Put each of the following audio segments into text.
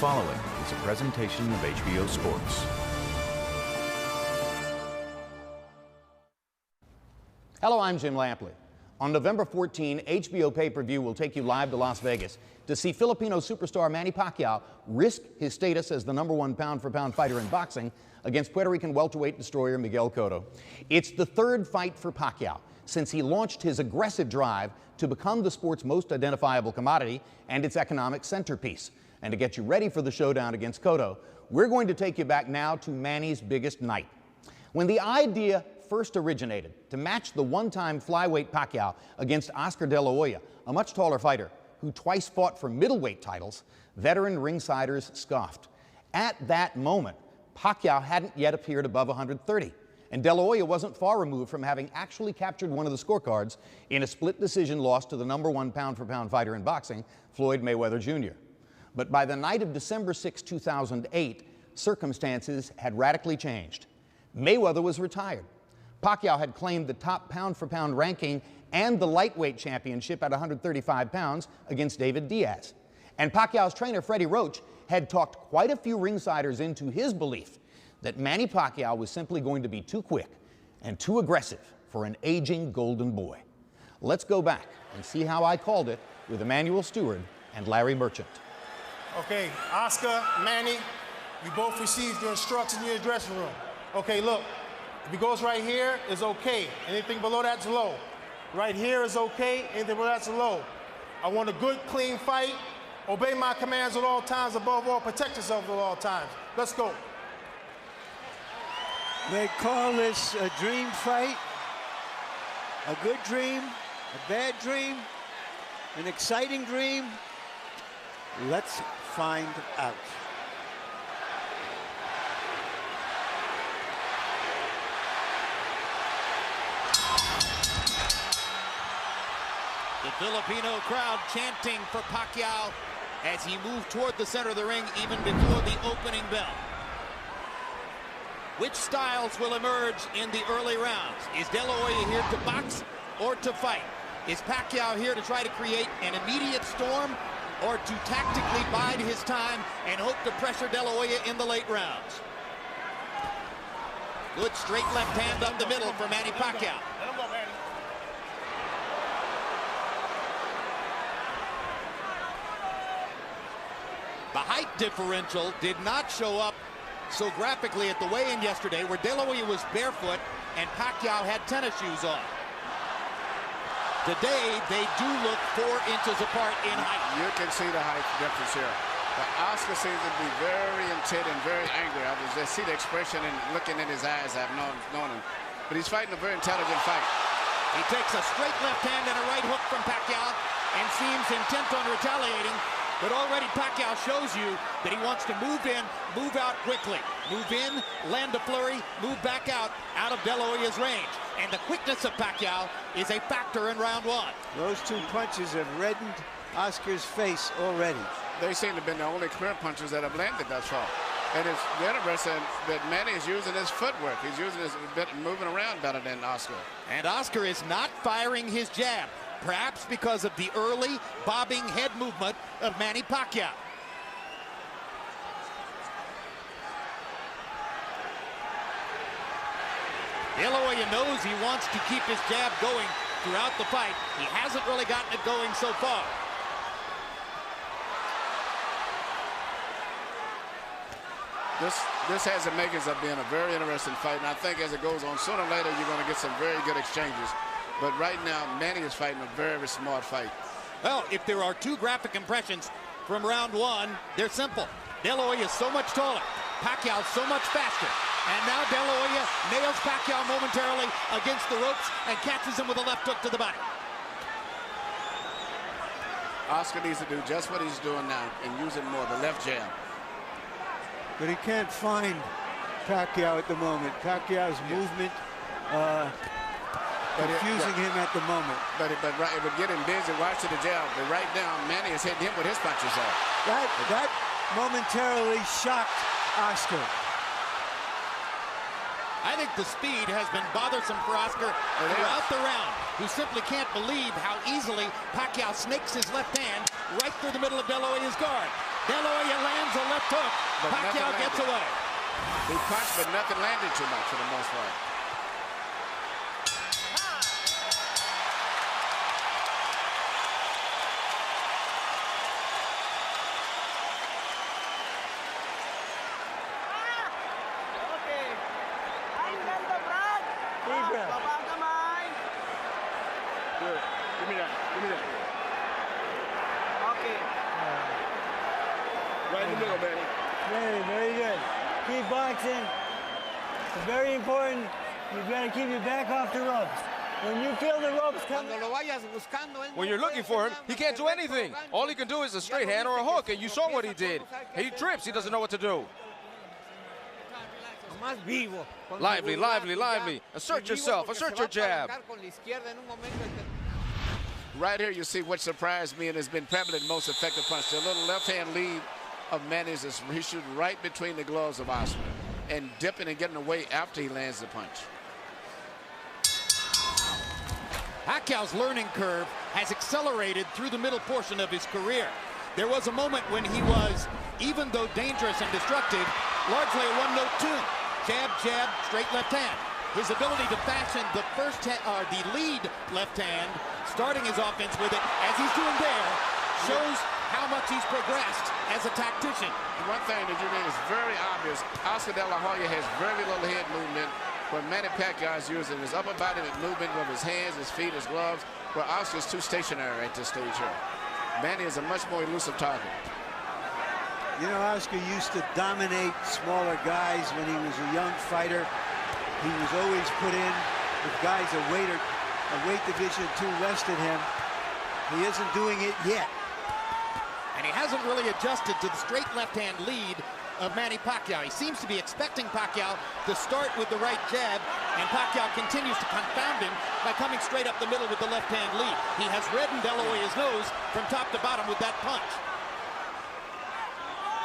following is a presentation of HBO Sports. Hello, I'm Jim Lampley. On November 14, HBO pay-per-view will take you live to Las Vegas to see Filipino superstar Manny Pacquiao risk his status as the #1 pound-for-pound fighter in boxing against Puerto Rican welterweight destroyer Miguel Cotto. It's the third fight for Pacquiao since he launched his aggressive drive to become the sport's most identifiable commodity and its economic centerpiece. And to get you ready for the showdown against Cotto, we're going to take you back now to Manny's biggest night. When the idea first originated to match the one-time flyweight Pacquiao against Oscar De La Hoya, a much taller fighter who twice fought for middleweight titles, veteran ringsiders scoffed. At that moment, Pacquiao hadn't yet appeared above 130, and De La Hoya wasn't far removed from having actually captured one of the scorecards in a split decision loss to the #1 pound-for-pound fighter in boxing, Floyd Mayweather Jr. But by the night of December 6, 2008, circumstances had radically changed. Mayweather was retired. Pacquiao had claimed the top pound-for-pound ranking and the lightweight championship at 135 pounds against David Diaz. And Pacquiao's trainer, Freddie Roach, had talked quite a few ringsiders into his belief that Manny Pacquiao was simply going to be too quick and too aggressive for an aging golden boy. Let's go back and see how I called it with Emmanuel Stewart and Larry Merchant. Okay, Oscar, Manny, you both received your instructions in your dressing room. Okay, look, if he goes right here, it's okay. Anything below that's low. Right here is okay, anything below that's low. I want a good, clean fight. Obey my commands at all times. Above all, protect yourself at all times. Let's go. They call this a dream fight, a good dream, a bad dream, an exciting dream. Let's find out. The Filipino crowd chanting for Pacquiao as he moved toward the center of the ring even before the opening bell. Which styles will emerge in the early rounds? Is De La Hoya here to box or to fight? Is Pacquiao here to try to create an immediate storm or to tactically bide his time and hope to pressure De La Hoya in the late rounds? Good straight left hand up the middle for Manny Pacquiao. The height differential did not show up so graphically at the weigh-in yesterday, where De La Hoya was barefoot and Pacquiao had tennis shoes on. Today, they do look 4 inches apart in height. You can see the height difference here. But Oscar seems to be very intent and very angry. I was just see the expression and looking in his eyes. I've known him. But he's fighting a very intelligent fight. He takes a straight left hand and a right hook from Pacquiao and seems intent on retaliating. But already Pacquiao shows you that he wants to move in, move out quickly. Move in, land a flurry, move back out of De La Hoya's range. And the quickness of Pacquiao is a factor in round 1. Those 2 punches have reddened Oscar's face already. They seem to have been the only clear punches that have landed thus far. And it's interesting that Manny is using his footwork. He's using his bit, moving around better than Oscar. And Oscar is not firing his jab, perhaps because of the early bobbing head movement of Manny Pacquiao. De La Hoya knows he wants to keep his jab going throughout the fight. He hasn't really gotten it going so far. This has the makings of being a very interesting fight, and I think as it goes on, sooner or later you're going to get some very good exchanges. But right now, Manny is fighting a very smart fight. Well, if there are 2 graphic impressions from round 1, they're simple. De La Hoya is so much taller, Pacquiao so much faster. And now De La Hoya nails Pacquiao momentarily against the ropes and catches him with a left hook to the body. Oscar needs to do just what he's doing now and use it more, the left jab. But he can't find Pacquiao at the moment. Pacquiao's movement confusing him at the moment. But it would get him busy watching the jab. But right now, Manny is hitting him with his punches off. That momentarily shocked Oscar. I think the speed has been bothersome for Oscar throughout the round, who simply can't believe how easily Pacquiao snakes his left hand right through the middle of De La Hoya's guard. De La Hoya lands a left hook. But Pacquiao nothing gets landed. away. He punched, but nothing landed too much for the most part. Good. Give me that. Give me that. Okay. Right in the middle, Manny. Very good. Keep boxing. It's very important. You've got to keep your back off the ropes. When you feel the ropes coming, When you're looking for him, he can't do anything. All he can do is a straight hand or a hook, and you saw what he did. He trips. He doesn't know what to do. Lively, lively, lively. Assert yourself. Assert your jab. Right here, you see what surprised me and has been probably the most effective punch. The little left-hand lead of Manny's is he shooting right between the gloves of Oscar and dipping and getting away after he lands the punch. Pacquiao's learning curve has accelerated through the middle portion of his career. There was a moment when he was, even though dangerous and destructive, largely a one-note tune. Jab, jab, straight left hand. His ability to fashion the lead left hand, starting his offense with it, as he's doing there, shows how much he's progressed as a tactician. One thing that you mean is very obvious. Oscar De La Hoya has very little head movement, where Manny Pacquiao is using his upper body movement with his hands, his feet, his gloves, where Oscar is too stationary at this stage here. Manny is a much more elusive target. You know, Oscar used to dominate smaller guys when he was a young fighter. He was always put in with guys a weight division too less than him. He isn't doing it yet. And he hasn't really adjusted to the straight left-hand lead of Manny Pacquiao. He seems to be expecting Pacquiao to start with the right jab, and Pacquiao continues to confound him by coming straight up the middle with the left-hand lead. He has reddened De La Hoya's nose from top to bottom with that punch.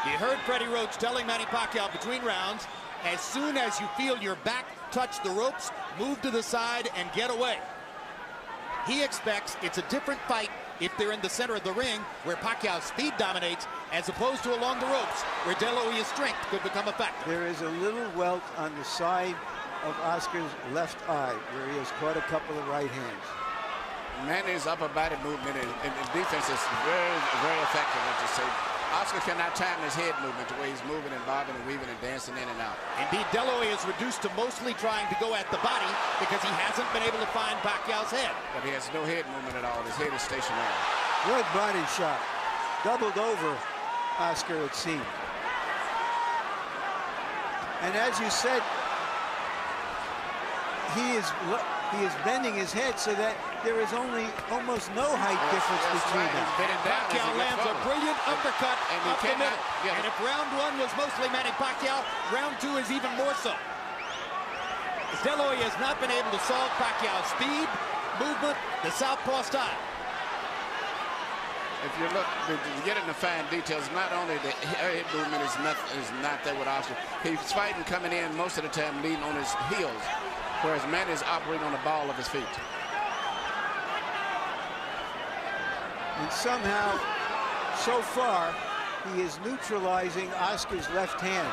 You heard Freddie Roach telling Manny Pacquiao between rounds, as soon as you feel your back touch the ropes, move to the side and get away. He expects it's a different fight if they're in the center of the ring, where Pacquiao's speed dominates, as opposed to along the ropes, where De La Hoya's strength could become a factor. There is a little welt on the side of Oscar's left eye, where he has caught a couple of right hands. Manny's upper body movement and defense is very, very effective, let's just say. Oscar cannot time his head movement the way he's moving and bobbing and weaving and dancing in and out. Indeed, De La Hoya is reduced to mostly trying to go at the body because he hasn't been able to find Pacquiao's head. But he has no head movement at all. His head is stationary. Good body shot. Doubled over Oscar, it seemed. And as you said, he is bending his head so that there is almost no height difference between them. Pacquiao lands a brilliant uppercut up the middle. And if round one was mostly Manny Pacquiao, round two is even more so. De La Hoya has not been able to solve Pacquiao's speed, movement, the southpaw style. If you look, to get into fine details, not only the head movement is not there with Oscar. He's fighting coming in most of the time leading on his heels, whereas Manny is operating on the ball of his feet. And somehow, so far, he is neutralizing Oscar's left hand,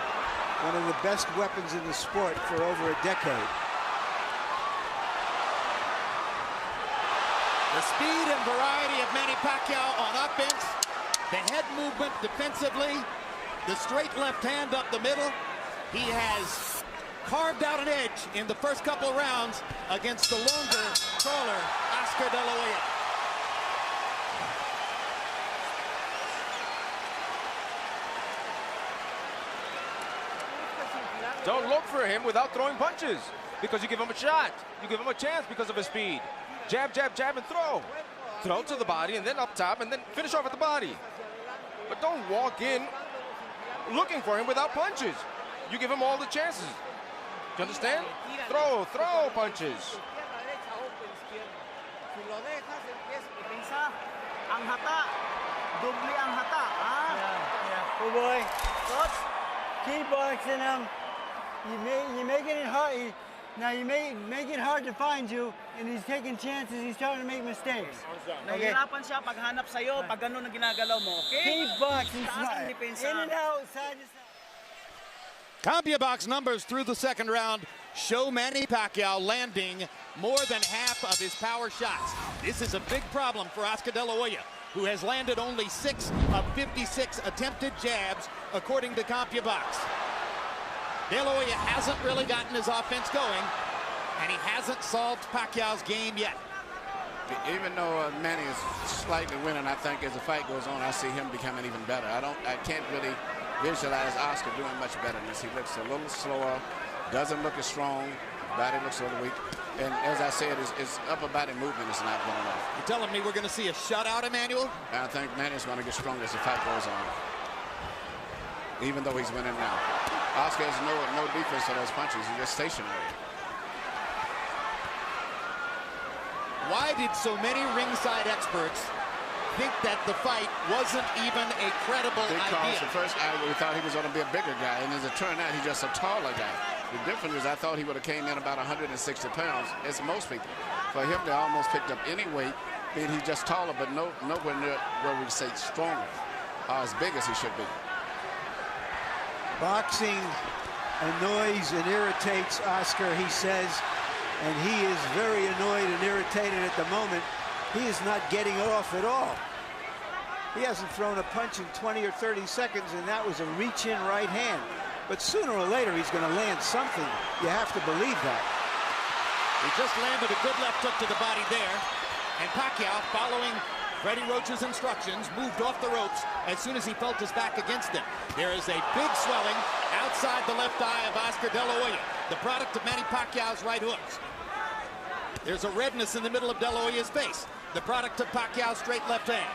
one of the best weapons in the sport for over a decade. The speed and variety of Manny Pacquiao on offense, the head movement defensively, the straight left hand up the middle. He has carved out an edge in the first couple of rounds against the longer, taller Oscar De La Hoya. Don't look for him without throwing punches, because you give him a shot. You give him a chance because of his speed. Jab, jab, jab, and throw. Throw to the body, and then up top, and then finish off at the body. But don't walk in looking for him without punches. You give him all the chances. Do you understand? Throw punches. Oh boy. Keep boxing him. You're making it hard. Now you make it hard to find you, and he's taking chances. He's starting to make mistakes. Okay. Nahihirapan siya paghanap sa'yo, pag ganun ang ginagalaw mo, okay? Keep boxing Taas ang smart. depensa. In and out, side to side. CompuBox numbers through the second round show Manny Pacquiao landing more than half of his power shots. This is a big problem for Oscar De La Hoya, who has landed only 6 of 56 attempted jabs, according to CompuBox. De La Hoya hasn't really gotten his offense going, and he hasn't solved Pacquiao's game yet. Even though Manny is slightly winning, I think as the fight goes on, I see him becoming even better. I can't really visualize Oscar doing much better than this. He looks a little slower, doesn't look as strong, body looks a little weak. And as I said, his upper body movement is not going off. You're telling me we're going to see a shutout, Emmanuel? I think Manny's going to get stronger as the fight goes on, even though he's winning now. Oscar has no defense for those punches. He's just stationary. Why did so many ringside experts think that the fight wasn't even a credible because idea? the first hour we thought he was going to be a bigger guy, and as it turned out, he's just a taller guy. The difference is I thought he would have came in about 160 pounds, as most people. For him to almost picked up any weight, being he's just taller, but nowhere near where we say stronger, or as big as he should be. Boxing annoys and irritates Oscar, he says, and he is very annoyed and irritated at the moment. He is not getting off at all. He hasn't thrown a punch in 20 or 30 seconds, and that was a reach-in right hand. But sooner or later, he's going to land something. You have to believe that. He just landed a good left hook to the body there. And Pacquiao, following Freddie Roach's instructions, moved off the ropes as soon as he felt his back against him. There is a big swelling outside the left eye of Oscar De La Hoya, the product of Manny Pacquiao's right hooks. There's a redness in the middle of De La Hoya's face, the product of Pacquiao's straight left hand.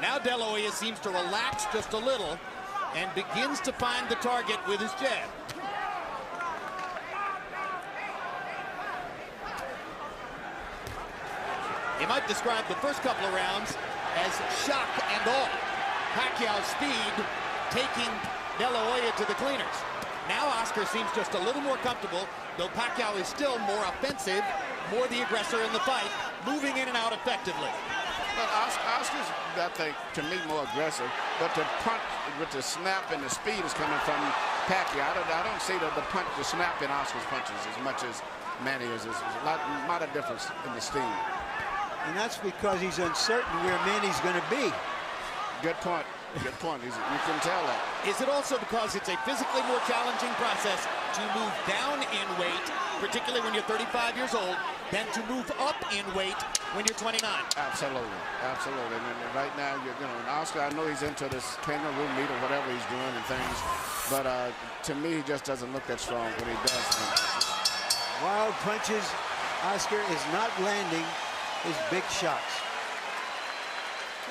Now De La Hoya seems to relax just a little and begins to find the target with his jab. You might describe the first couple of rounds as shock and awe. Pacquiao's speed taking De La Hoya to the cleaners. Now Oscar seems just a little more comfortable, though Pacquiao is still more offensive, more the aggressor in the fight, moving in and out effectively. Well, Oscar's, I think, to me, more aggressive, but the punch with the snap and the speed is coming from Pacquiao. I don't see the punch, the snap in Oscar's punches as much as Manny is. There's a lot of difference in the steam. And that's because he's uncertain where Manny's going to be. Good point. Good point. You can tell that. Is it also because it's a physically more challenging process to move down in weight, particularly when you're 35 years old, than to move up in weight when you're 29? Absolutely. Absolutely. And right now, Oscar, I know he's into this kangaroo meat or whatever he's doing and things, but to me, he just doesn't look that strong when he does things. Wild punches. Oscar is not landing his big shots.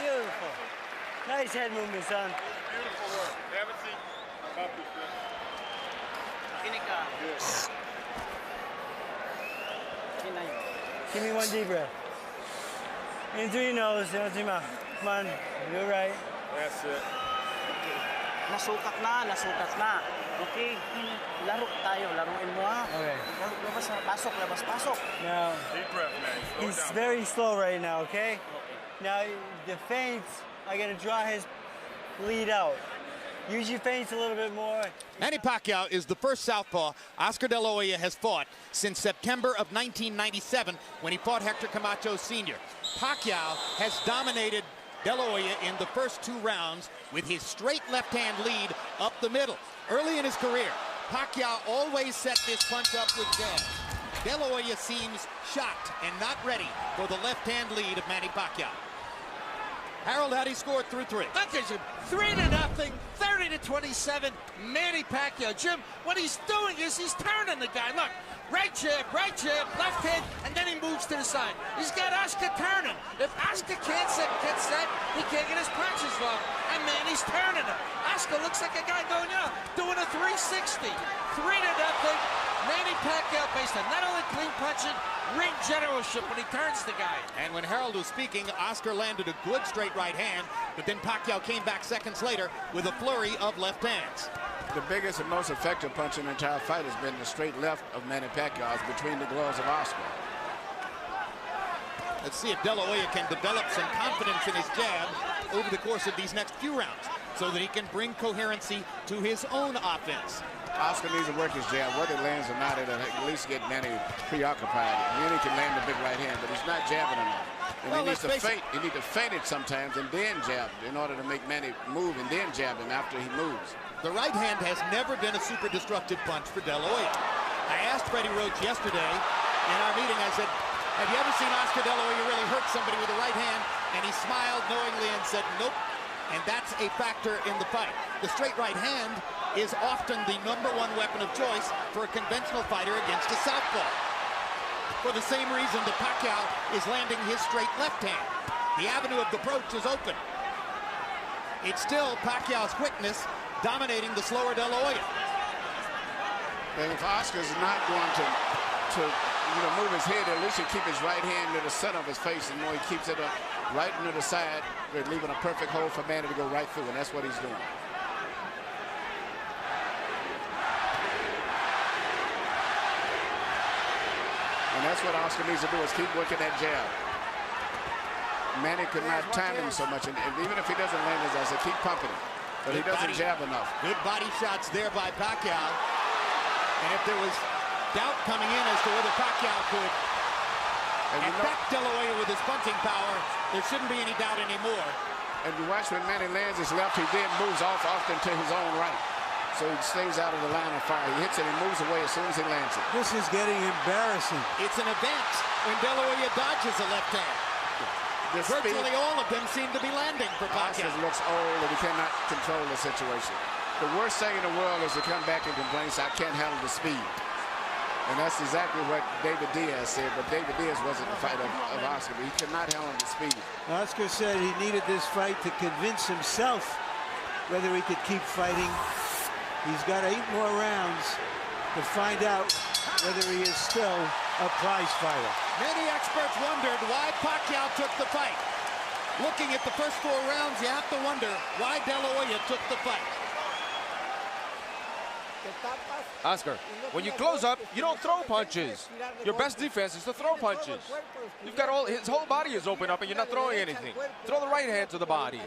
Beautiful. Nice head movement, son. Beautiful work. Never seen copy Give me one deep breath. In through your nose, out through your mouth. Come on, you're right. That's it. Nasukat na. Okay, laro tayo, laruin mo ha. Okay. Labas, pasok. Now, Deep breath, man. Slow he's down. very slow right now, okay? Now, the feints are going to draw his lead out. Use your feints a little bit more. Manny Pacquiao is the first southpaw Oscar De La Hoya has fought since September of 1997 when he fought Hector Camacho Sr. Pacquiao has dominated De La Hoya in the first 2 rounds with his straight left-hand lead up the middle. Early in his career, Pacquiao always set this punch up with jabs. De La Hoya seems shocked and not ready for the left-hand lead of Manny Pacquiao. Harold, how do you score through 3? Look at him, 3-0, 30-27, Manny Pacquiao. Jim, what he's doing is he's turning the guy. Look, right jab, left hand, and then he moves to the side. He's got Oscar turning. If Oscar can't get set, he can't get his punches off. And Manny's turning him. Oscar looks like a guy going, doing a 360. 3-0. Manny Pacquiao based on not only clean punching, ring generalship when he turns the guy. And when Harold was speaking, Oscar landed a good straight right hand, but then Pacquiao came back seconds later with a flurry of left hands. The biggest and most effective punch in the entire fight has been the straight left of Manny Pacquiao between the gloves of Oscar. Let's see if De La Hoya can develop some confidence in his jab over the course of these next few rounds so that he can bring coherency to his own offense. Oscar needs to work his jab. Whether it lands or not, it'll at least get Manny preoccupied. Manny can land the big right hand, but he's not jabbing enough. And Well, he needs to let's face feint. He needs to feint it sometimes and then jab in order to make Manny move and then jab him after he moves. The right hand has never been a super destructive punch for De La Hoya. I asked Freddie Roach yesterday in our meeting, I said, have you ever seen Oscar De La Hoya really hurt somebody with the right hand? And he smiled knowingly and said, nope. And that's a factor in the fight. The straight right hand is often the #1 weapon of choice for a conventional fighter against a southpaw. For the same reason the Pacquiao is landing his straight left hand. The avenue of approach is open. It's still Pacquiao's quickness dominating the slower De La Hoya. And if Oscar's not going to move his head, at least he keep his right hand to the center of his face, and more he keeps it up right into the side, they're leaving a perfect hole for Manny to go right through, and that's what he's doing. And that's what Oscar needs to do, is keep working that jab. Manny could not time him so much, and even if he doesn't land his ass, keep pumping him. But he doesn't jab enough. Good body shots there by Pacquiao. And if there was doubt coming in as to whether Pacquiao could affect De La Hoya with his punching power, there shouldn't be any doubt anymore. And you watch when Manny lands his left, he then moves off often to his own right. So he stays out of the line of fire. He hits it and moves away as soon as he lands it. This is getting embarrassing. It's an event when De La Hoya dodges a left hand. Virtually all of them seem to be landing for Pacquiao. Oscar looks old and he cannot control the situation. The worst thing in the world is to come back and complain, I can't handle the speed. And that's exactly what David Diaz said, but David Diaz wasn't the fighter of Oscar, but he could not handle the speed. Oscar said he needed this fight to convince himself whether he could keep fighting. He's got 8 more rounds to find out whether he is still a prize fighter. Many experts wondered why Pacquiao took the fight. Looking at the first 4 rounds, you have to wonder why De La Hoya took the fight. Oscar, when you close up, you don't throw punches. Your best defense is to throw punches. You've got his whole body is open up and you're not throwing anything. Throw the right hand to the body.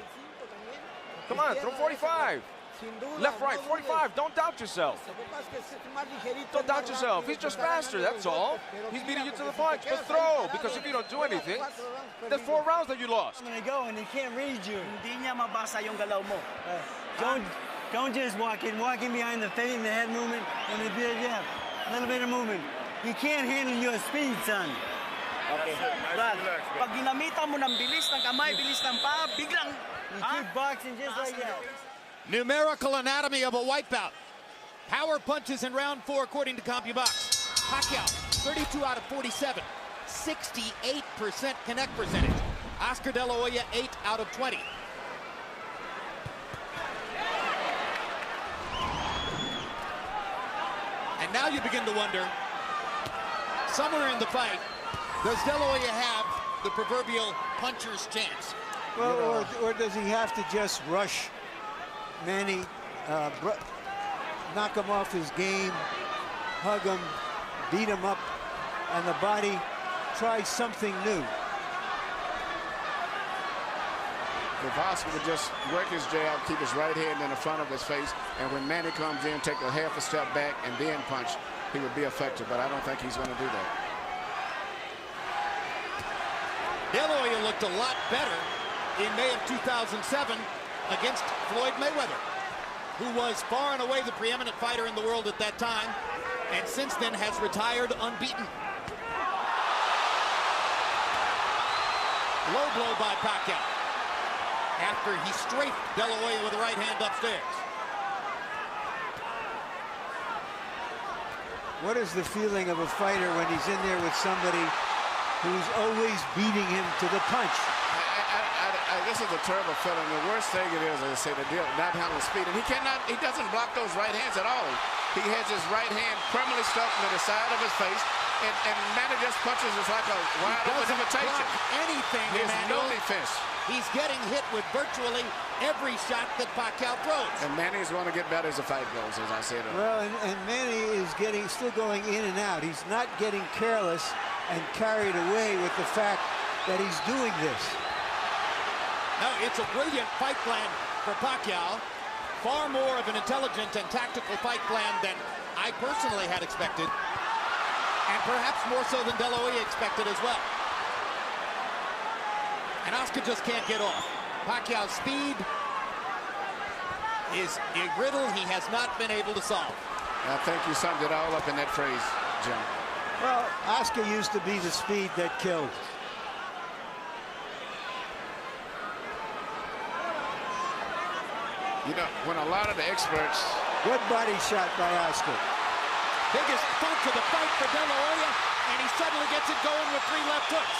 Come on, throw 45. Left, right, 45. Don't doubt yourself. Don't doubt yourself. He's just faster, that's all. He's beating you to the punch. But throw, because if you don't do anything, there's 4 rounds that you lost. I'm gonna go and he can't read you. Hindi niya mabasa yung galaw mo. Don't just walk in behind the feint and the head movement and a bit of jab. A little bit of movement. He can't handle your speed, son. Okay. Brad, pag ginamitan mo ng bilis ng kamay, bilis ng paa, biglang... You keep boxing just like that. Numerical anatomy of a wipeout. Power punches in round 4 according to CompuBox. Pacquiao, 32 out of 47. 68% connect percentage. Oscar De La Hoya, 8 out of 20. And now you begin to wonder, somewhere in the fight, does De La Hoya have the proverbial puncher's chance? Well, or does he have to just rush Manny, knock him off his game, hug him, beat him up, and the body try something new? If Oscar would just work his jab, keep his right hand in the front of his face, and when Manny comes in, take a half a step back and then punch, he would be effective, but I don't think he's going to do that. De La Hoya looked a lot better in May of 2007 against Floyd Mayweather, who was far and away the preeminent fighter in the world at that time, and since then has retired unbeaten. Low blow by Pacquiao after he strafed De La Hoya with the right hand upstairs. What is the feeling of a fighter when he's in there with somebody who's always beating him to the punch? This is a terrible feeling. The worst thing it is, as I say, to not handle speed. And he doesn't block those right hands at all. He has his right hand permanently stuck to the side of his face, and Manny just punches us like a wide open invitation. Anything, There's no defense. He's getting hit with virtually every shot that Pacquiao throws. And Manny's going to get better as the fight goes, as I said earlier. Well, and Manny is still going in and out. He's not getting careless and carried away with the fact that he's doing this. No, it's a brilliant fight plan for Pacquiao. Far more of an intelligent and tactical fight plan than I personally had expected. And perhaps more so than De La Hoya expected as well. And Oscar just can't get off. Pacquiao's speed is a riddle he has not been able to solve. I think you summed it all up in that phrase, Jim. Well, Oscar used to be the speed that killed. You know, when a lot of the experts... Good body shot by Oscar. Biggest bump to the fight for De La Hoya, and he suddenly gets it going with 3 left hooks.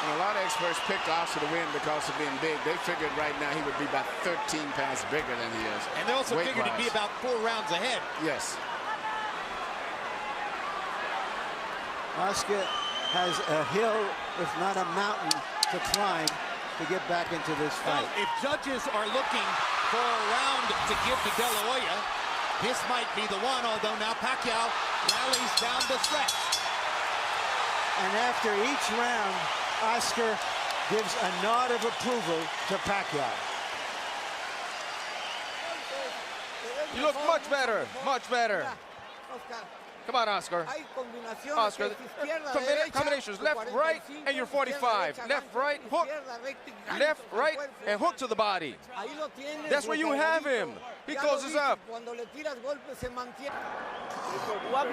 And a lot of experts picked Oscar to win because of being big. They figured right now he would be about 13 pounds bigger than he is. And they also figured he'd be about 4 rounds ahead. Yes. Oscar has a hill, if not a mountain, to climb to get back into this fight. Well, if judges are looking for a round to give to De La Hoya, this might be the one, although now Pacquiao rallies down the stretch. And after each round, Oscar gives a nod of approval to Pacquiao. You look much better, much better. Come on, Oscar. Oscar, combinations, left, right, and you're 45. Left, right, hook. Left, right, and hook to the body. That's where you have him. He closes up. Wag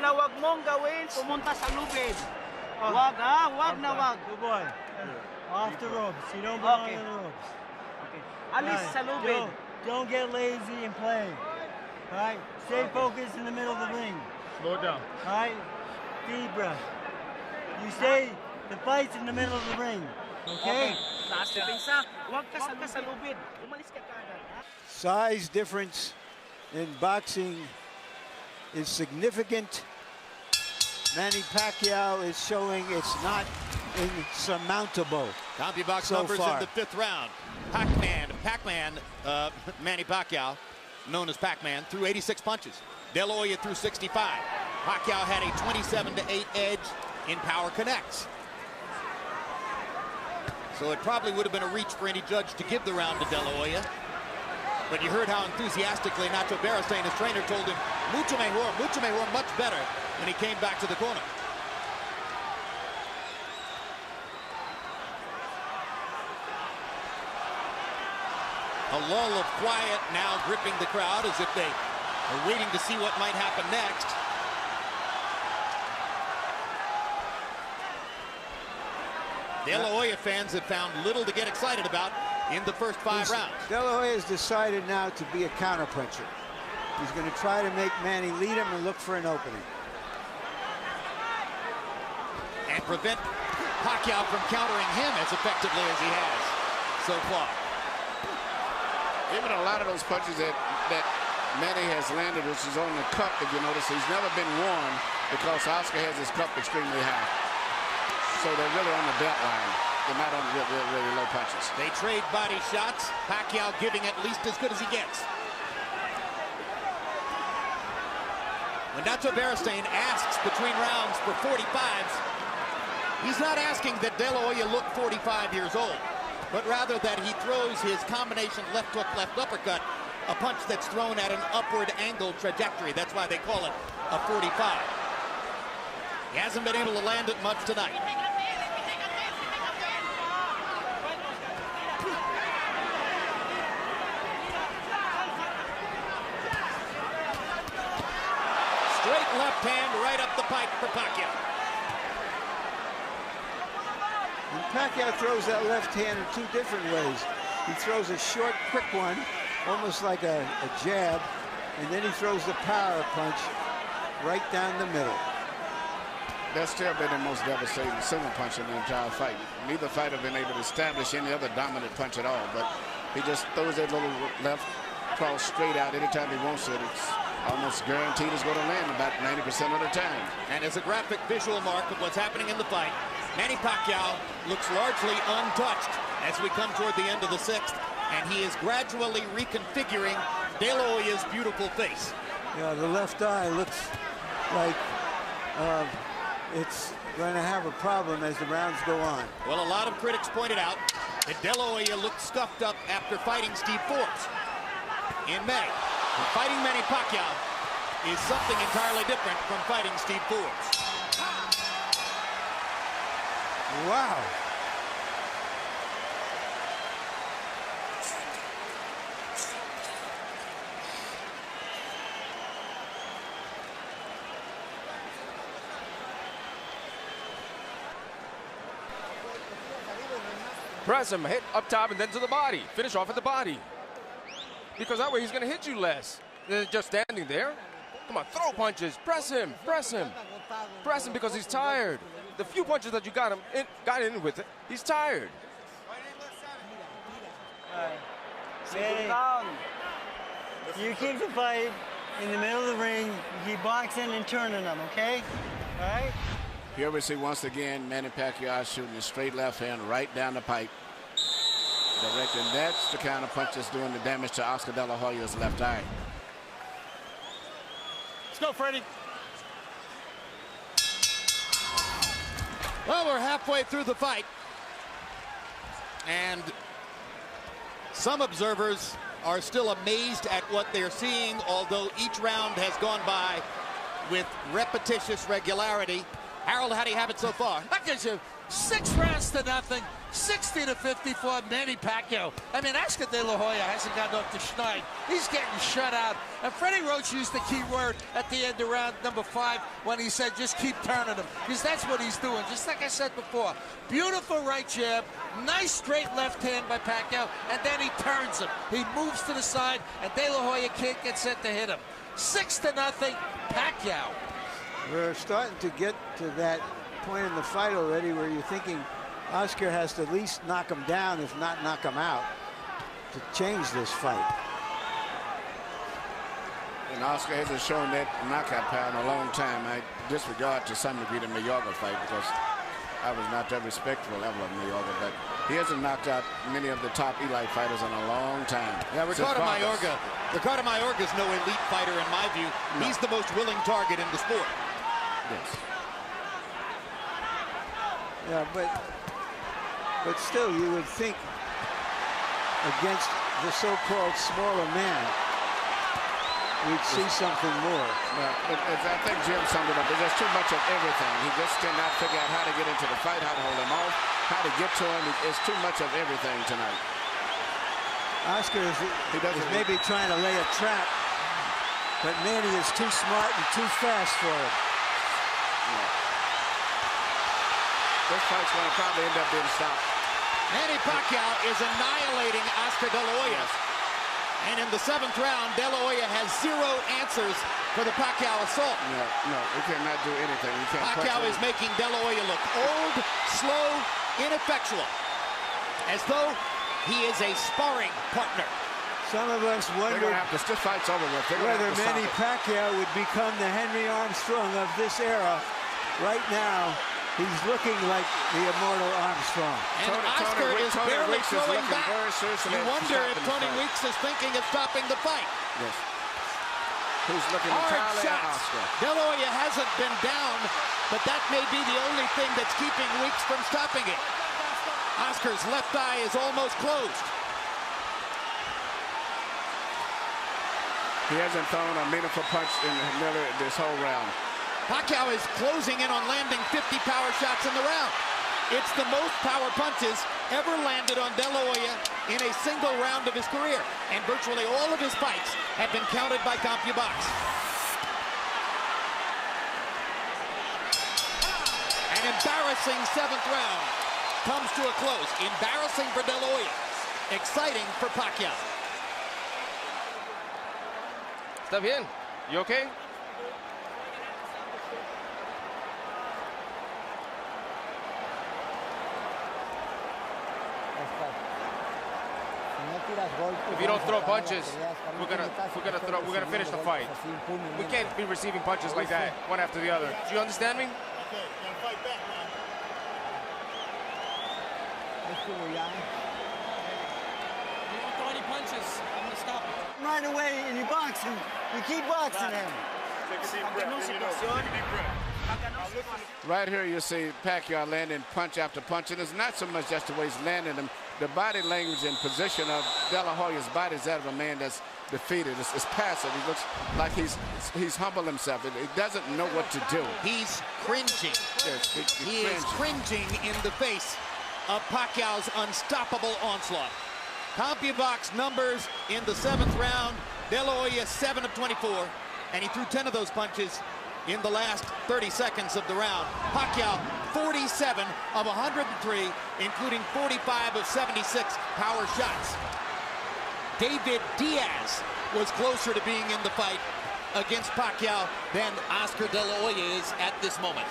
na wag mong gawin, pumunta sa lubid. Wag ha, wag na wag. Good boy. Off the ropes. You don't belong on the ropes. Alis sa lubid. Don't get lazy and play. All right? Stay focused in the middle of the ring. Slow down. All right? Deep breath. You stay, the fight's in the middle of the ring. Okay? Taas na pinsa. Wag ka sa lubid. Umalis ka kaagad. Size difference in boxing is significant. Manny Pacquiao is showing it's not insurmountable. CompuBox so numbers far. in the 5th round. Pac-Man, Manny Pacquiao, known as Pac-Man, threw 86 punches. De La Hoya threw 65. Pacquiao had a 27-8 edge in power connects. So it probably would have been a reach for any judge to give the round to De La Hoya. But you heard how enthusiastically Nacho Beristain, his trainer, told him, mucho mejor, much better, when he came back to the corner. A lull of quiet now gripping the crowd as if they are waiting to see what might happen next. De La Hoya fans have found little to get excited about in the first 5 rounds. De La Hoya has decided now to be a counterpuncher. He's going to try to make Manny lead him and look for an opening. And prevent Pacquiao from countering him as effectively as he has so far. Even a lot of those punches that Manny has landed, which is on the cup, if you notice, he's never been worn because Oscar has his cup extremely high. So they're really on the belt line. They're not on really low punches. They trade body shots. Pacquiao giving at least as good as he gets. When Nacho Beristain asks between rounds for 45s, he's not asking that De La Hoya look 45 years old, but rather that he throws his combination left hook, left uppercut, a punch that's thrown at an upward angle trajectory. That's why they call it a 45. He hasn't been able to land it much tonight. Straight left hand right up the pipe for Pacquiao. And Pacquiao throws that left hand in 2 different ways. He throws a short, quick one, almost like a jab, and then he throws the power punch right down the middle. That's still been the most devastating single punch in the entire fight. Neither fighter have been able to establish any other dominant punch at all, but he just throws that little left cross straight out anytime he wants it. It's almost guaranteed he's going to land about 90% of the time. And as a graphic visual mark of what's happening in the fight, Manny Pacquiao looks largely untouched as we come toward the end of the sixth, and he is gradually reconfiguring De La Hoya's beautiful face. Yeah, the left eye looks like it's going to have a problem as the rounds go on. Well, a lot of critics pointed out that De La Hoya looked scuffed up after fighting Steve Forbes in May. And fighting Manny Pacquiao is something entirely different from fighting Steve Forbes. Wow. Press him, hit up top and then to the body. Finish off at the body. Because that way he's going to hit you less than just standing there. Come on, throw punches. Press him, press him. Press him because he's tired. The few punches that you got in with it, he's tired. Manny, you keep the fight in the middle of the ring. You keep boxing and turning them, okay? All right? Here we see once again Manny Pacquiao shooting a straight left hand right down the pipe. Directing, that's the kind of punch that's doing the damage to Oscar De La Hoya's left eye. Let's go, Freddie. Well, we're halfway through the fight, and some observers are still amazed at what they're seeing, although each round has gone by with repetitious regularity. Harold, how do you have it so far? That gives you 6 rounds to nothing, 60-54, Manny Pacquiao. I mean, Oscar De La Hoya hasn't gotten off the schneid. He's getting shut out. And Freddie Roach used the key word at the end of round number 5 when he said, just keep turning him. Because that's what he's doing, just like I said before. Beautiful right jab, nice straight left hand by Pacquiao, and then he turns him. He moves to the side, and De La Hoya can't get set to hit him. 6-0, Pacquiao. We're starting to get to that point in the fight already where you're thinking Oscar has to at least knock him down, if not knock him out, to change this fight. And Oscar hasn't shown that knockout power in a long time. I disregard to some degree the Mayorga fight because I was not that respectful level of Mayorga, but he hasn't knocked out many of the top elite fighters in a long time. Yeah, Ricardo Mayorga's no elite fighter in my view. No. He's the most willing target in the sport. Yes. Yeah, but still, you would think against the so-called smaller man, we'd see something more. Well, I think Jim summed it up. There's too much of everything. He just cannot figure out how to get into the fight, how to hold him off, how to get to him. It's too much of everything tonight. Oscar is maybe trying to lay a trap, but Manny is too smart and too fast for him. This fight's going to probably end up being stopped. Manny Pacquiao is annihilating Oscar De La Hoya. And in the 7th round, De La Hoya has 0 answers for the Pacquiao assault. No, he cannot do anything. Pacquiao is making De La Hoya look old, slow, ineffectual, as though he is a sparring partner. Some of us wonder this fight's over with. Whether Manny Pacquiao would become the Henry Armstrong of this era. Right now, he's looking like the immortal Armstrong. And Oscar is barely throwing back. You wonder if Tony Weeks is thinking of stopping the fight. Yes. Who's looking hard entirely at shots. Oscar. De La Hoya hasn't been down, but that may be the only thing that's keeping Weeks from stopping it. Oscar's left eye is almost closed. He hasn't thrown a meaningful punch in nearly this whole round. Pacquiao is closing in on landing 50 power shots in the round. It's the most power punches ever landed on De La Hoya in a single round of his career. And virtually all of his fights have been counted by CompuBox. An embarrassing 7th round comes to a close. Embarrassing for De La Hoya. Exciting for Pacquiao. Está bien. You okay? If you don't throw punches, we're gonna finish the fight. We can't be receiving punches like that, one after the other. Do you understand me? Okay, fight back now. punches, I'm going to stop it. Right away, and you box him. You keep boxing him. Take a deep breath. Take a deep breath. Right here, you see Pacquiao landing punch after punch, and it's not so much just the way he's landing them. The body language and position of De La Hoya's body is that of a man that's defeated. It's passive. He looks like he's humbled himself. He doesn't know what to do. He's cringing. Yes, He is cringing in the face of Pacquiao's unstoppable onslaught. CompuBox numbers in the 7th round. De La Hoya 7 of 24, and he threw 10 of those punches in the last 30 seconds of the round. Pacquiao 47 of 103, including 45 of 76 power shots. David Diaz was closer to being in the fight against Pacquiao than Oscar De La Hoya is at this moment.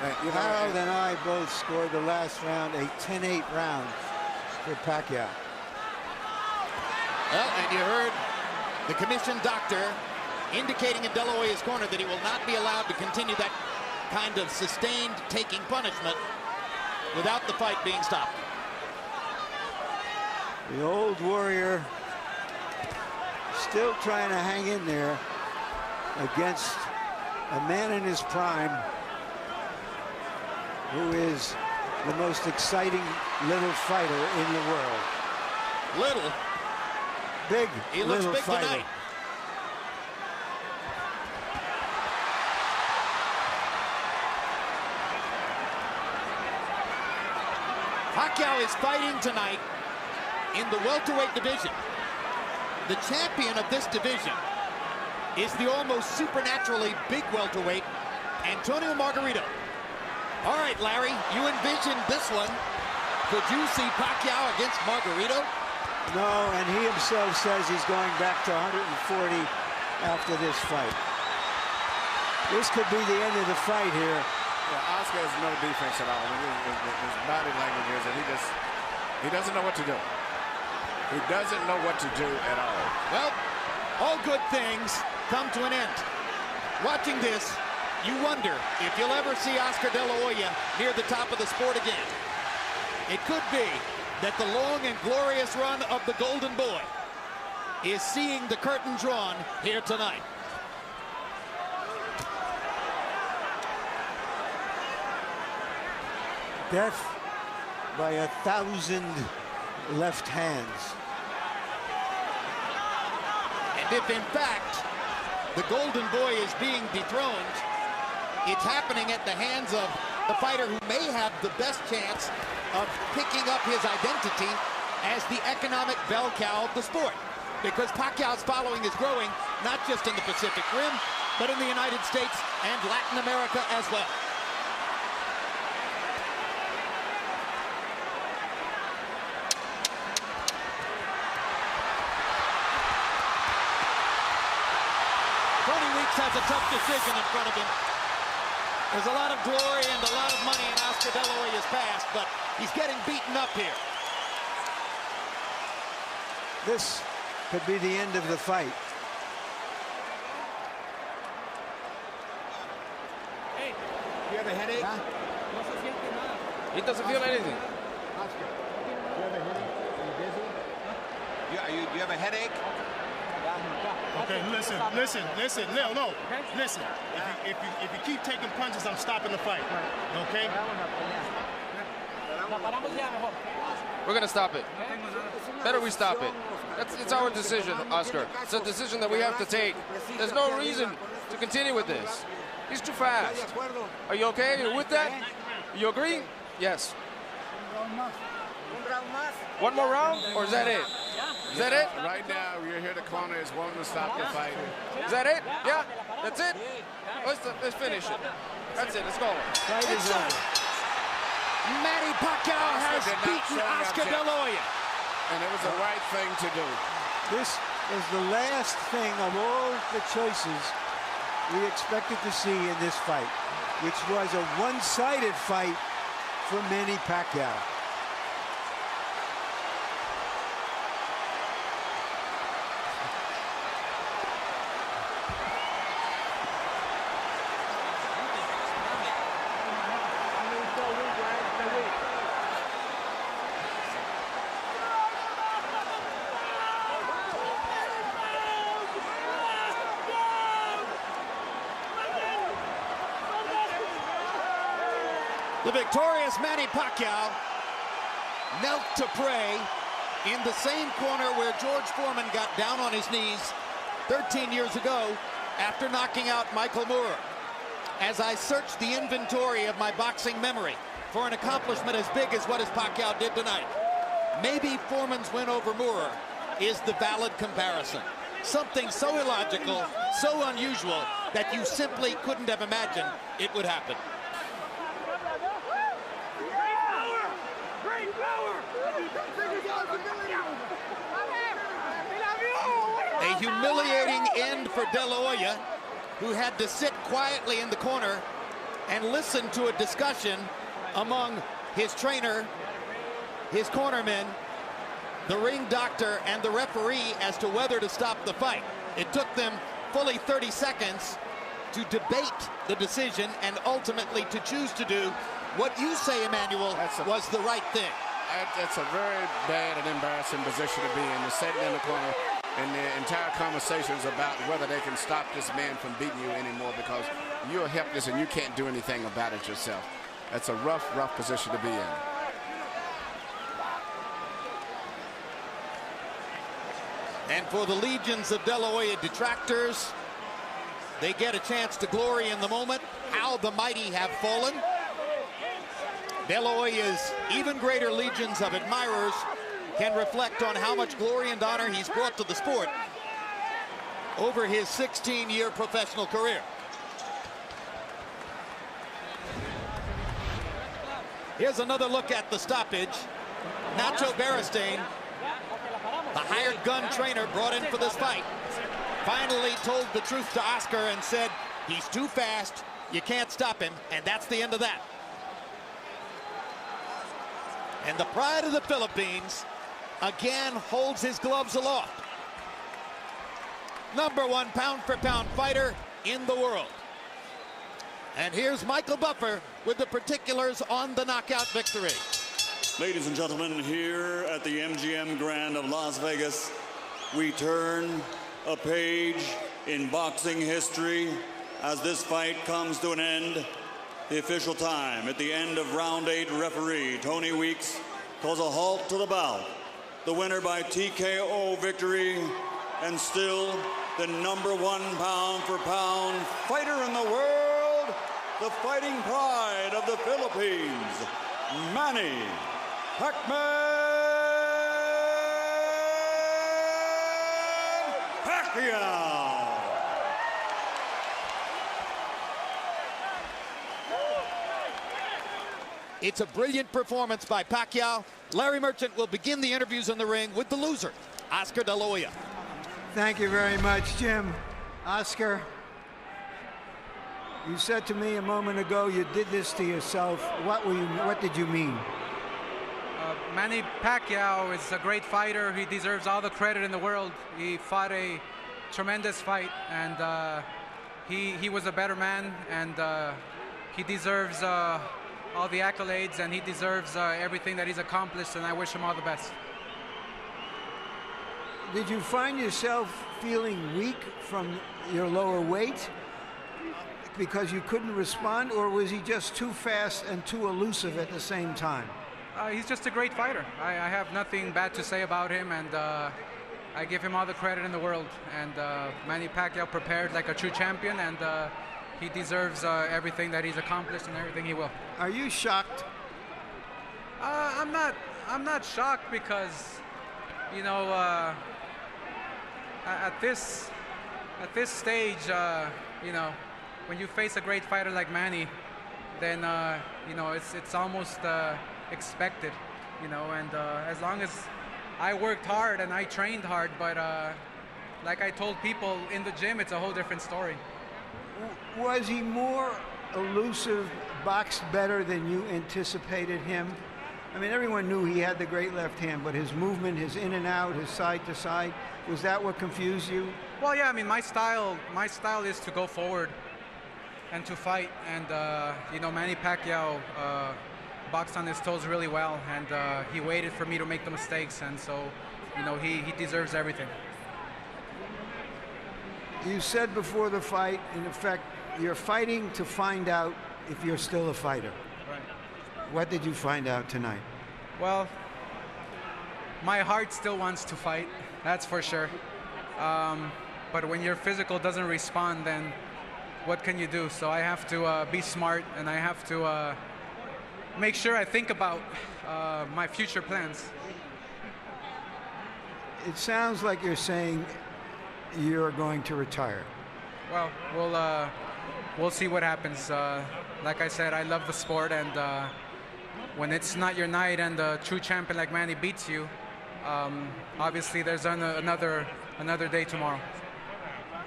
Harold and I both scored the last round a 10-8 round for Pacquiao. Well, and you heard the commission doctor indicating in De La Hoya's corner that he will not be allowed to continue that kind of sustained taking punishment without the fight being stopped. The old warrior still trying to hang in there against a man in his prime who is the most exciting little fighter in the world. Little? Big, he looks little big fighter. tonight. Pacquiao is fighting tonight in the welterweight division. The champion of this division is the almost supernaturally big welterweight, Antonio Margarito. All right, Larry, you envisioned this one. Could you see Pacquiao against Margarito? No, and he himself says he's going back to 140 after this fight. This could be the end of the fight here. Yeah, Oscar has no defense at all. I mean, his body language is that he doesn't know what to do. He doesn't know what to do at all. Well, all good things come to an end. Watching this, you wonder if you'll ever see Oscar De La Hoya near the top of the sport again. It could be that the long and glorious run of the Golden Boy is seeing the curtain drawn here tonight. Death by 1,000 left hands. And if in fact the Golden Boy is being dethroned, it's happening at the hands of the fighter who may have the best chance of picking up his identity as the economic bell cow of the sport. Because Pacquiao's following is growing, not just in the Pacific Rim, but in the United States and Latin America as well. Has a tough decision in front of him. There's a lot of glory and a lot of money in Oscar De La Hoya's past, but he's getting beaten up here. This could be the end of the fight. Hey, you have a headache? Huh? He doesn't feel anything. Oscar, you have a headache? Are you busy? You have a headache? Okay, listen. No. Listen. If you keep taking punches, I'm stopping the fight. Okay? We're going to stop it. Better we stop it. It's our decision, Oscar. It's a decision that we have to take. There's no reason to continue with this. He's too fast. Are you okay? Are you with that? You agree? Yes. One more round, or is that it? Is that it? Right now, you're here. The corner is wanting to stop the fight. Is that it? Yeah? That's it? Let's finish it. That's it. Let's go. It's over. Manny Pacquiao has beaten Oscar De La Hoya. And it was the right thing to do. This is the last thing of all the choices we expected to see in this fight, which was a one-sided fight for Manny Pacquiao. The victorious Manny Pacquiao knelt to pray in the same corner where George Foreman got down on his knees 13 years ago after knocking out Michael Moorer. As I searched the inventory of my boxing memory for an accomplishment as big as what Pacquiao did tonight, maybe Foreman's win over Moorer is the valid comparison. Something so illogical, so unusual, that you simply couldn't have imagined it would happen. A humiliating end for De La Hoya, who had to sit quietly in the corner and listen to a discussion among his trainer, his cornermen, the ring doctor, and the referee as to whether to stop the fight. It took them fully 30 seconds to debate the decision and ultimately to choose to do what you say, Emmanuel, was the right thing. That's a very bad and embarrassing position to be in. They're sitting in the corner, and the entire conversation is about whether they can stop this man from beating you anymore because you're helpless and you can't do anything about it yourself. That's a rough, rough position to be in. And for the legions of De La Hoya detractors, they get a chance to glory in the moment. How the mighty have fallen. De La Hoya's even greater legions of admirers can reflect on how much glory and honor he's brought to the sport over his 16-year professional career. Here's another look at the stoppage. Nacho Beristain, the hired gun trainer brought in for this fight, finally told the truth to Oscar and said, he's too fast, you can't stop him, and that's the end of that. And the pride of the Philippines again holds his gloves aloft. #1 pound-for-pound fighter in the world. And here's Michael Buffer with the particulars on the knockout victory. Ladies and gentlemen, here at the MGM Grand of Las Vegas, we turn a page in boxing history as this fight comes to an end. The official time at the end of round 8, referee Tony Weeks calls a halt to the bout. The winner by TKO victory, and still the #1 pound-for-pound fighter in the world, the fighting pride of the Philippines, Manny Pacquiao. It's a brilliant performance by Pacquiao. Larry Merchant will begin the interviews in the ring with the loser, Oscar De La Hoya. Thank you very much, Jim. Oscar, you said to me a moment ago you did this to yourself. What did you mean? Manny Pacquiao is a great fighter. He deserves all the credit in the world. He fought a tremendous fight, and he was a better man, and he deserves all the accolades, and he deserves everything that he's accomplished, and I wish him all the best. Did you find yourself feeling weak from your lower weight because you couldn't respond, or was he just too fast and too elusive at the same time? He's just a great fighter. I have nothing bad to say about him, and I give him all the credit in the world. And Manny Pacquiao prepared like a true champion, and he deserves everything that he's accomplished and everything he will. Are you shocked? I'm not shocked because, you know, at this stage, you know, when you face a great fighter like Manny, then you know, it's almost expected, you know. And as long as I worked hard and I trained hard, but like I told people in the gym, it's a whole different story. Was he more elusive, boxed better than you anticipated him? I mean, everyone knew he had the great left hand, but his movement, his in and out, his side to side, was that what confused you? Well, yeah, I mean, my style is to go forward and to fight. And, you know, Manny Pacquiao boxed on his toes really well, and he waited for me to make the mistakes, and so, you know, he deserves everything. You said before the fight, in effect, you're fighting to find out if you're still a fighter. Right. What did you find out tonight? Well, my heart still wants to fight, that's for sure. But when your physical doesn't respond, then what can you do? So I have to be smart, and I have to make sure I think about my future plans. It sounds like you're saying you're going to retire. Well, we'll see what happens. Like I said, I love the sport, and when it's not your night and a true champion like Manny beats you, obviously there's another day tomorrow.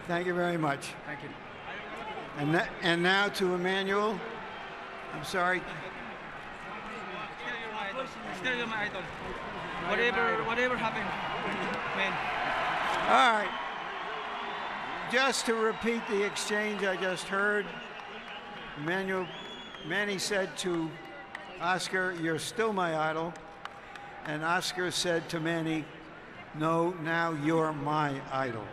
Thank you very much. Thank you. And now to Emmanuel. I'm sorry. Still you're my idol. Whatever happened, man. All right. Just to repeat the exchange I just heard, Manny said to Oscar, "You're still my idol." And Oscar said to Manny, "No, now you're my idol."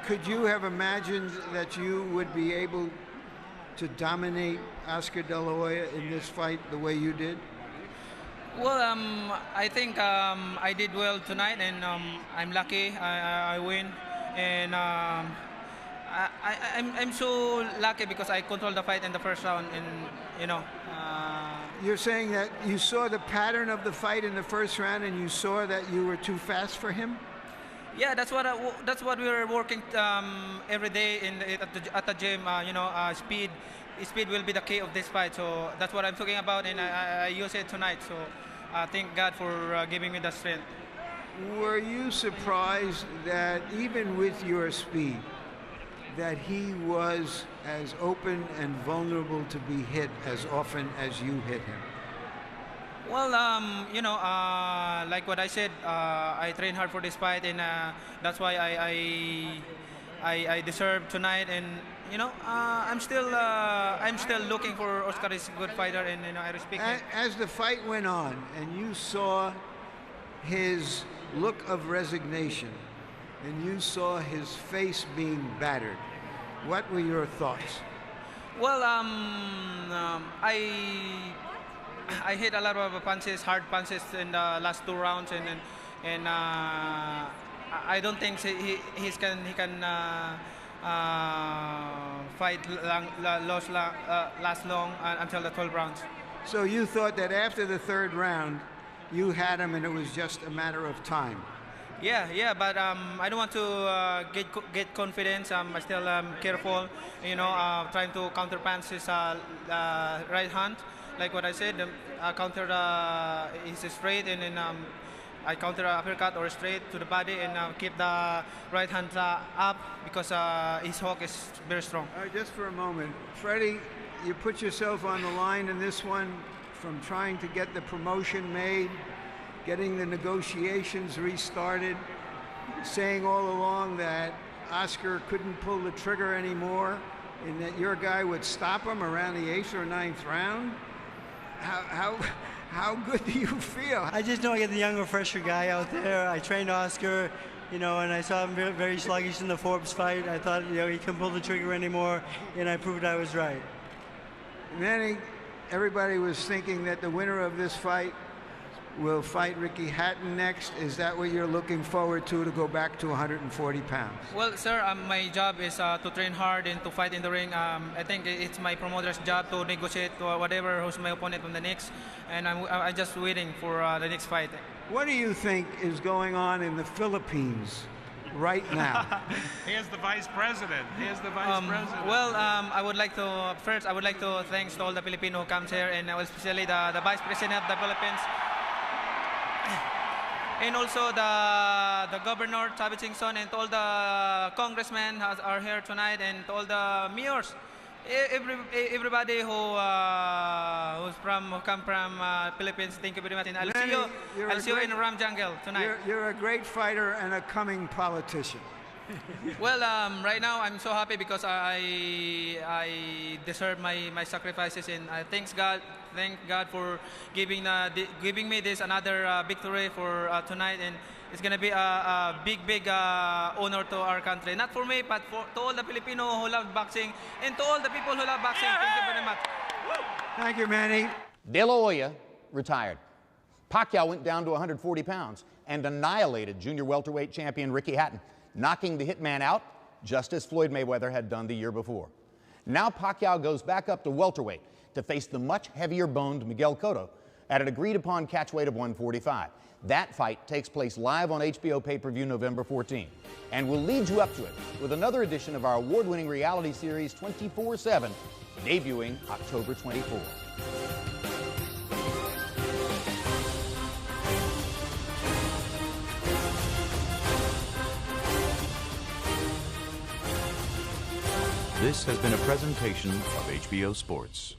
Could you have imagined that you would be able to dominate Oscar De La Hoya in this fight the way you did? Well, I think I did well tonight, and I'm lucky I win. And I'm so lucky because I controlled the fight in the first round, and you know. You're saying that you saw the pattern of the fight in the first round, and you saw that you were too fast for him? Yeah, that's what we were working every day at the gym. Speed will be the key of this fight. So that's what I'm talking about, and I use it tonight. So thank God for giving me the strength. Were you surprised that even with your speed, that he was as open and vulnerable to be hit as often as you hit him? Well, like what I said, I train hard for this fight, and that's why I deserve tonight. And I'm still looking for Oscar is a good fighter, and I respect him. As the fight went on, and you saw his look of resignation, and you saw his face being battered, what were your thoughts? Well, I hit a lot of punches, hard punches in the last 2 rounds, and I don't think he can fight last long until the 12 rounds. So you thought that after the 3rd round, you had him, and it was just a matter of time. Yeah, but I don't want to get confidence. I'm still careful, trying to counter punch his right hand. Like what I said, I counter his straight, and then I counter uppercut or straight to the body, and keep the right hand up because his hook is very strong. Just for a moment, Freddie, you put yourself on the line in this one, from trying to get the promotion made, getting the negotiations restarted, saying all along that Oscar couldn't pull the trigger anymore, and that your guy would stop him around the 8th or 9th round. How good do you feel? I just know I get the younger, fresher guy out there. I trained Oscar, and I saw him very sluggish in the Forbes fight. I thought, he couldn't pull the trigger anymore, and I proved I was right. Manny, everybody was thinking that the winner of this fight will fight Ricky Hatton next. Is that what you're looking forward to go back to 140 pounds? Well, sir, my job is to train hard and to fight in the ring. I think it's my promoter's job to negotiate whatever who's my opponent on the next, and I'm just waiting for the next fight. What do you think is going on in the Philippines right now? Here's the vice president. Well, I would like to thank all the Filipino who comes here, and especially the vice president of the Philippines. And also the governor, Tabi Singson, and all the congressmen are here tonight, and all the mayors, everybody who come from Philippines. Thank you very much. And I'll see you in Ram Jungle tonight. You're a great fighter and a coming politician. Well, right now I'm so happy because I deserve my sacrifices, and I thank God for giving me this another victory for tonight, and it's gonna be a big honor to our country, not for me, but to all the Filipino who love boxing, and to all the people who love boxing. Thank you very much. Thank you, Manny. De La Hoya retired. Pacquiao went down to 140 pounds and annihilated junior welterweight champion Ricky Hatton, knocking the hitman out just as Floyd Mayweather had done the year before. Now Pacquiao goes back up to welterweight to face the much heavier-boned Miguel Cotto at an agreed-upon catchweight of 145. That fight takes place live on HBO pay-per-view November 14, and we'll lead you up to it with another edition of our award-winning reality series 24/7, debuting October 24. This has been a presentation of HBO Sports.